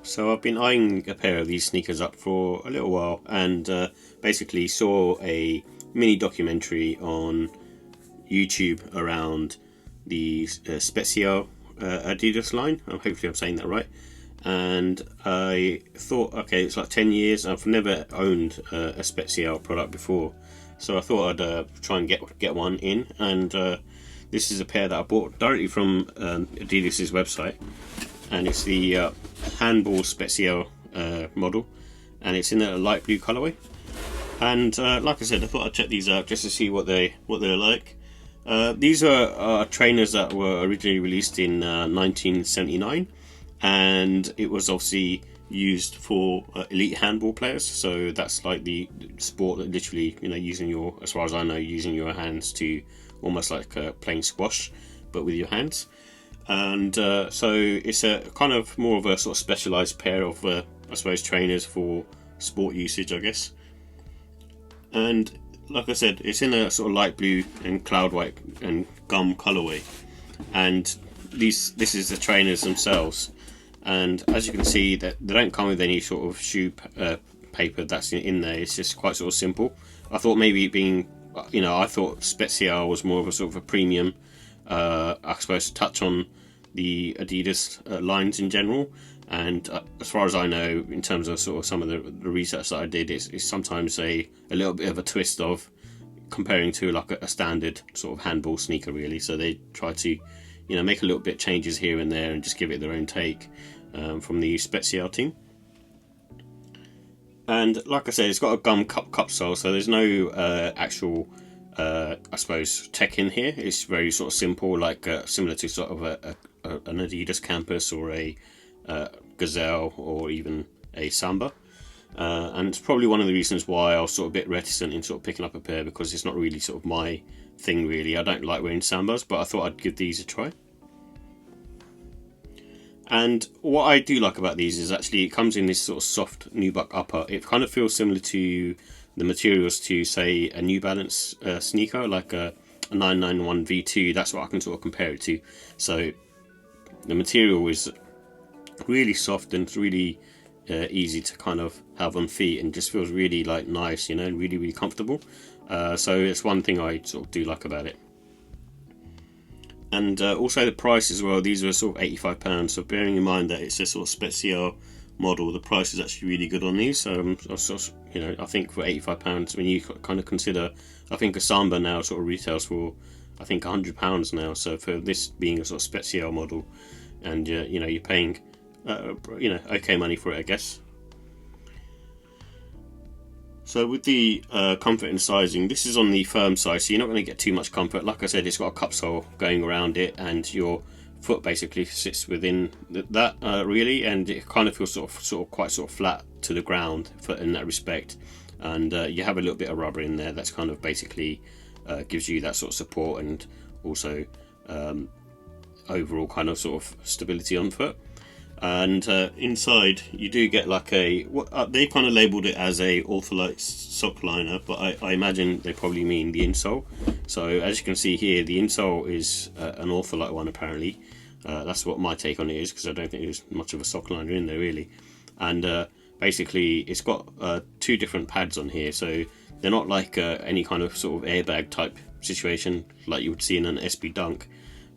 So I've been eyeing a pair of these sneakers up for a little while, and basically saw a mini documentary on YouTube around the Spezial Adidas line. Hopefully I'm saying that right. And I thought, okay, it's like 10 years. I've never owned a Spezial product before, so I thought I'd try and get one in. And this is a pair that I bought directly from Adidas's website, and it's the Handball Spezial model, and it's in a light blue colorway. And like I said, I thought I'd check these out just to see what they're like. These are trainers that were originally released in 1979, and it was obviously used for elite handball players. So that's like the sport that literally, using your, as far as I know, using your hands to almost like playing squash, but with your hands. And so it's a kind of more of a sort of specialized pair of I suppose trainers for sport usage, I guess. And like I said, it's in a sort of light blue and cloud white and gum colorway, and this is the trainers themselves. And as you can see, that they don't come with any sort of shoe paper that's in there. It's just quite sort of simple. I thought maybe being, I thought Spezial was more of a sort of a premium, I suppose, touch on the Adidas lines in general. And as far as I know, in terms of sort of some of the research that I did, it's sometimes a little bit of a twist of comparing to like a standard sort of handball sneaker, really. So they try to, make a little bit changes here and there and just give it their own take from the Spezial team. And like I said, it's got a gum cup sole, so there's no actual I suppose tech in here. It's very sort of simple, like similar to sort of an Adidas Campus or a Gazelle or even a Samba. And it's probably one of the reasons why I was sort of a bit reticent in sort of picking up a pair, because it's not really sort of my thing, really. I don't like wearing Sambas, but I thought I'd give these a try. And what I do like about these is actually it comes in this sort of soft nubuck upper. It kind of feels similar to the materials to, say, a New Balance sneaker, like a 991 V2. That's what I can sort of compare it to. So the material is really soft and it's really easy to kind of have on feet, and just feels really like nice, and really comfortable. So it's one thing I sort of do like about it. And also the price as well. These are sort of £85. So bearing in mind that it's a sort of Spezial model, the price is actually really good on these. So I think for £85, when you kind of consider, I think a Samba now sort of retails for I think £100 now. So for this being a sort of Spezial model, and you're paying okay money for it, I guess. So with the comfort and sizing, this is on the firm size, so you're not going to get too much comfort. Like I said, it's got a cup sole going around it, and your foot basically sits within that really, and it kind of feels sort of quite flat to the ground in that respect. And you have a little bit of rubber in there that's kind of basically gives you that sort of support, and also overall kind of sort of stability on foot. And inside you do get like they kind of labelled it as a Ortholite sock liner, but I imagine they probably mean the insole. So as you can see here, the insole is an Ortholite one apparently. That's what my take on it is, because I don't think there's much of a sock liner in there really. And basically it's got two different pads on here, so they're not like any kind of sort of airbag type situation like you would see in an SB Dunk,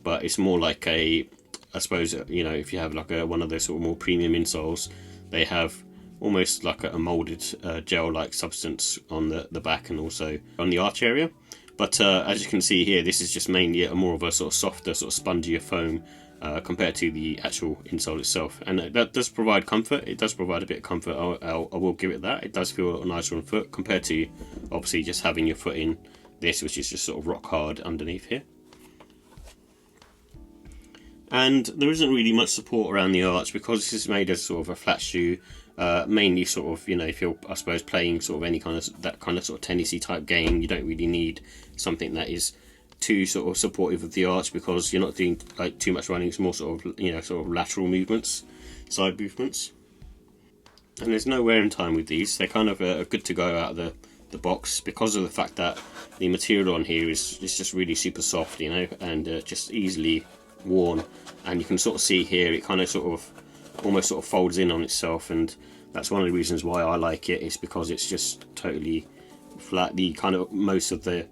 but it's more like I suppose, if you have like one of those sort of more premium insoles, they have almost like a molded gel-like substance on the back and also on the arch area. But as you can see here, this is just mainly a more of a sort of softer, sort of spongier foam compared to the actual insole itself. And that does provide comfort. It does provide a bit of comfort. I will give it that. It does feel nicer on foot compared to obviously just having your foot in this, which is just sort of rock hard underneath here. And there isn't really much support around the arch, because this is made as sort of a flat shoe, mainly sort of, if you're, I suppose, playing sort of any kind of that kind of sort of tennisy type game, you don't really need something that is too sort of supportive of the arch, because you're not doing like too much running. It's more sort of sort of lateral movements, side movements. And there's no wear and time with these. They're kind of good to go out of the box, because of the fact that the material on here is just really super soft, and just easily worn. And you can sort of see here, it kind of sort of almost sort of folds in on itself, and that's one of the reasons why I like it. Is because it's just totally flat. The kind of most of the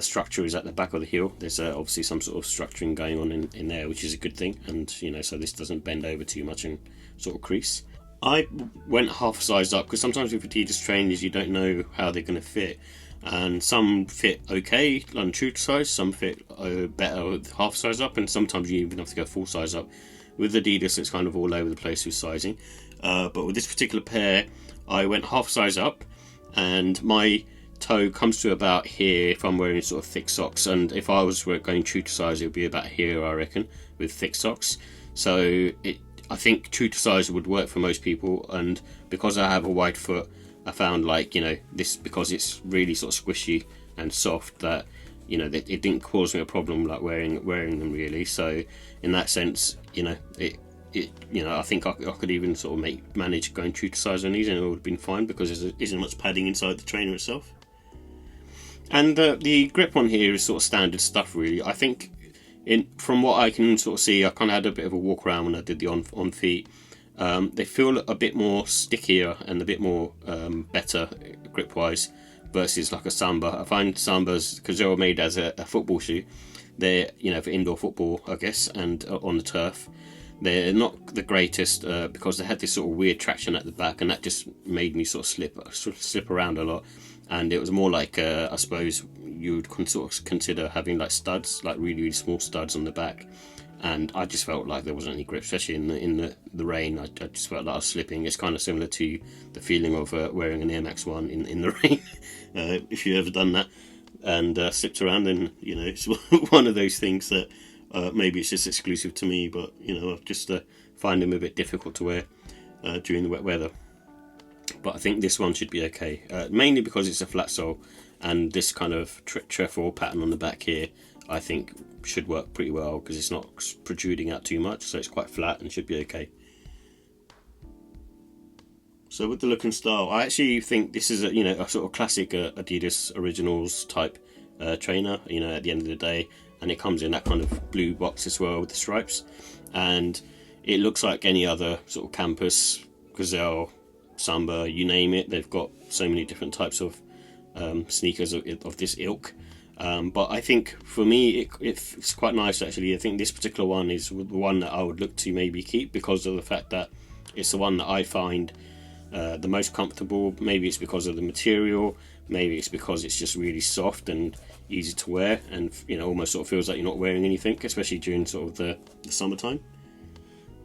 structure is at the back of the heel. There's obviously some sort of structuring going on in there, which is a good thing, and so this doesn't bend over too much and sort of crease. I went half size up because sometimes with Adidas trainers you don't know how they're going to fit, and some fit okay on true to size, some fit better with half size up, and sometimes you even have to go full size up. With Adidas it's kind of all over the place with sizing, but with this particular pair I went half size up, and my toe comes to about here if I'm wearing sort of thick socks, and if I was going true to size it would be about here, I reckon, with thick socks. So I think true to size would work for most people, and because I have a wide foot I found this, because it's really sort of squishy and soft, that it didn't cause me a problem like wearing them really. So in that sense, I think I could even sort of manage going true to size on these, and it would have been fine because there isn't much padding inside the trainer itself. And the grip on here is sort of standard stuff really. I think from what I can sort of see, I kind of had a bit of a walk around when I did the on feet. They feel a bit more stickier and a bit more better grip wise versus like a Samba. I find Sambas, because they're all made as a football shoe, they're for indoor football I guess, and on the turf they're not the greatest because they had this sort of weird traction at the back, and that just made me sort of slip around a lot. And it was more like I suppose you would sort of consider having like studs, like really, really small studs on the back, and I just felt like there wasn't any grip, especially in the rain. I just felt like I was slipping. It's kind of similar to the feeling of wearing an Air Max 1 in the rain. If you've ever done that and slipped around, then it's one of those things that maybe it's just exclusive to me, but I just find them a bit difficult to wear during the wet weather. But I think this one should be okay, mainly because it's a flat sole, and this kind of trefoil pattern on the back here I think should work pretty well because it's not protruding out too much, so it's quite flat and should be okay. So with the look and style, I actually think this is a sort of classic Adidas Originals type trainer, at the end of the day, and it comes in that kind of blue box as well with the stripes, and it looks like any other sort of campus, Gazelle, Samba, you name it. They've got so many different types of sneakers of this ilk, but I think for me it's quite nice actually. I think this particular one is the one that I would look to maybe keep because of the fact that it's the one that I find the most comfortable. Maybe it's because of the material, maybe it's because it's just really soft and easy to wear, and almost sort of feels like you're not wearing anything, especially during sort of the summertime.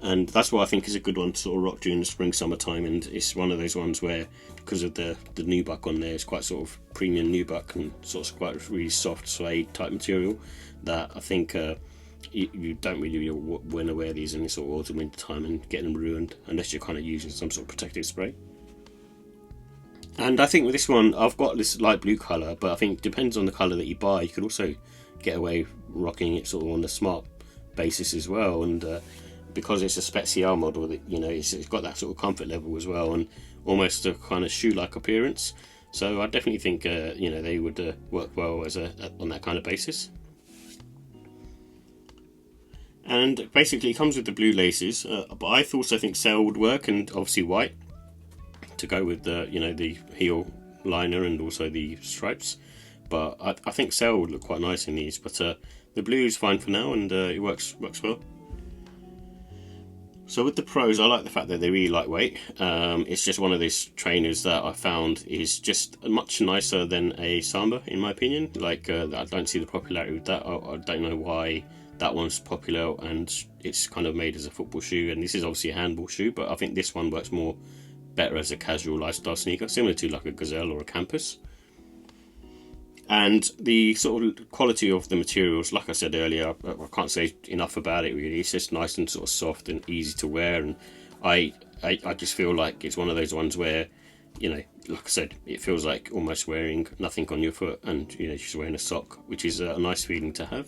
And that's why I think is a good one to sort of rock during the spring summertime, and it's one of those ones where, because of the nubuck on there, it's quite sort of premium nubuck and sort of quite really soft suede type material, that I think you don't really want to wear these in this sort of autumn winter time and get them ruined unless you're kind of using some sort of protective spray. And I think with this one I've got this light blue colour, but I think it depends on the colour that you buy. You could also get away rocking it sort of on the smart basis as well, and because it's a Spezial model, that it's got that sort of comfort level as well, and almost a kind of shoe-like appearance. So I definitely think they would work well as on that kind of basis. And basically it comes with the blue laces, but I also think sail would work, and obviously white to go with the the heel liner and also the stripes. But I think sail would look quite nice in these, but the blue is fine for now, and it works well. So with the pros, I like the fact that they're really lightweight. It's just one of those trainers that I found is just much nicer than a Samba, in my opinion. Like I don't see the popularity with that. I don't know why that one's popular, and it's kind of made as a football shoe, and this is obviously a handball shoe, but I think this one works better as a casual lifestyle sneaker, similar to like a Gazelle or a Campus. And the sort of quality of the materials, like I said earlier, I can't say enough about it really. It's just nice and sort of soft and easy to wear, and I just feel like it's one of those ones where, like I said, it feels like almost wearing nothing on your foot, and just wearing a sock, which is a nice feeling to have.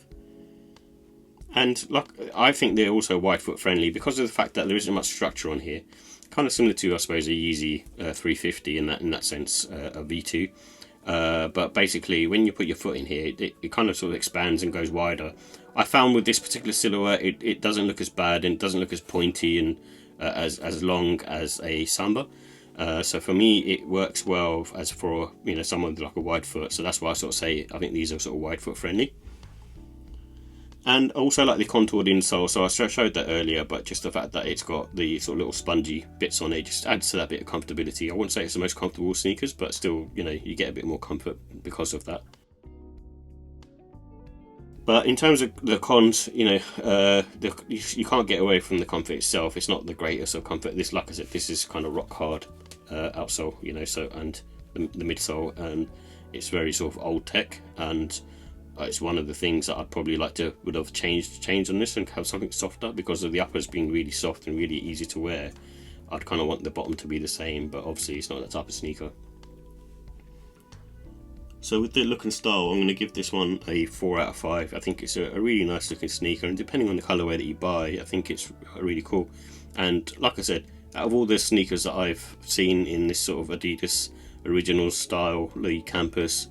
And I think they're also wide foot friendly because of the fact that there isn't much structure on here. Kind of similar to, I suppose, a Yeezy 350 in that sense, a V2. But basically, when you put your foot in here, it kind of sort of expands and goes wider. I found with this particular silhouette, it doesn't look as bad and it doesn't look as pointy, and as long as a Samba. So for me, it works well as for someone with like a wide foot. So that's why I sort of say I think these are sort of wide foot friendly. And also like the contoured insole, so I showed that earlier, but just the fact that it's got the sort of little spongy bits on it just adds to that bit of comfortability. I wouldn't say it's the most comfortable sneakers, but still, you get a bit more comfort because of that. But in terms of the cons, you can't get away from the comfort itself. It's not the greatest of comfort. This, like I said, this is kind of rock hard outsole, so and the midsole, and it's very sort of old tech, and it's one of the things that I'd probably would have changed on this and have something softer, because of the uppers being really soft and really easy to wear. I'd kind of want the bottom to be the same, but obviously it's not that type of sneaker. So with the look and style, I'm going to give this one a 4 out of 5. I think it's a really nice looking sneaker, and depending on the colourway that you buy, I think it's really cool. And like I said, out of all the sneakers that I've seen in this sort of Adidas original style, the Campus,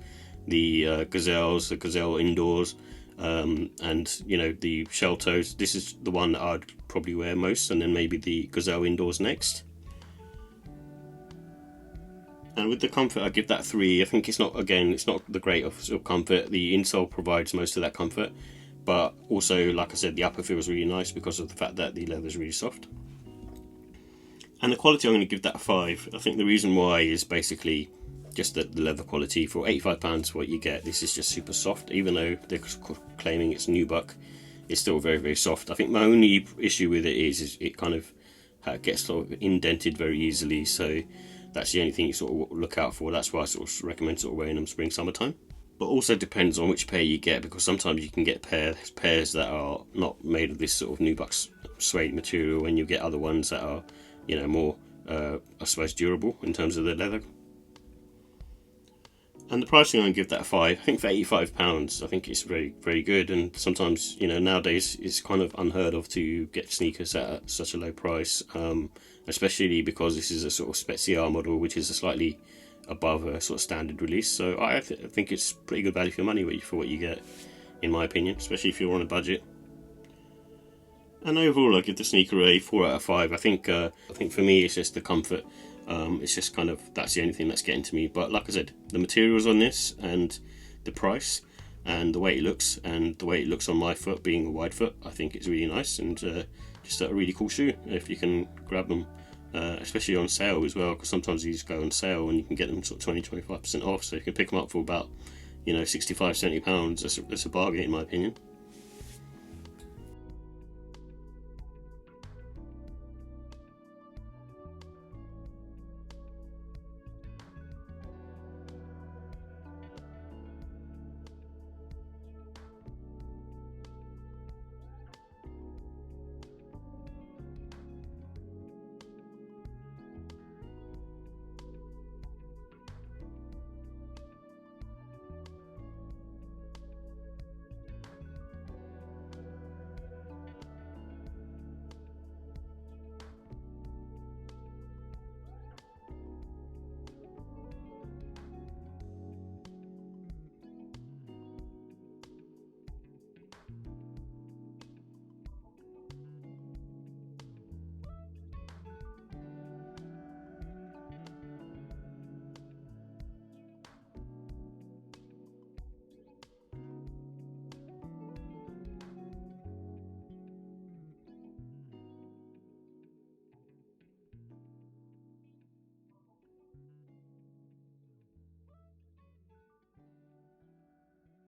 the Gazelles, the Gazelle Indoors, and the Shell Toes, this is the one that I'd probably wear most, and then maybe the Gazelle Indoors next. And with the comfort, I give that 3. I think it's not the great of comfort. The insole provides most of that comfort, but also, like I said, the upper feels really nice because of the fact that the leather is really soft. And the quality, I'm going to give that a 5. I think the reason why is basically just the leather quality. For £85 what you get, this is just super soft. Even though they're claiming it's nubuck, it's still very, very soft. I think my only issue with it is it kind of gets sort of indented very easily, so that's the only thing you sort of look out for. That's why I sort of recommend sort of wearing them spring, summertime. But also depends on which pair you get, because sometimes you can get pairs that are not made of this sort of nubuck suede material, and you get other ones that are more I suppose durable in terms of the leather. And the pricing, I'm going to give that a 5. I think for £85, I think it's very, very good. And sometimes, nowadays it's kind of unheard of to get sneakers at such a low price, especially because this is a sort of Spezial model, which is a slightly above a sort of standard release. So I think it's pretty good value for money for what you get, in my opinion, especially if you're on a budget. And overall, I give the sneaker a 4 out of 5. I think for me, it's just the comfort. It's just kind of, that's the only thing that's getting to me. But like I said, the materials on this and the price and the way it looks on my foot, being a wide foot, I think it's really nice, and just a really cool shoe if you can grab them, especially on sale as well, because sometimes these go on sale and you can get them sort of 20-25% off, so you can pick them up for about £65-70. That's a bargain in my opinion.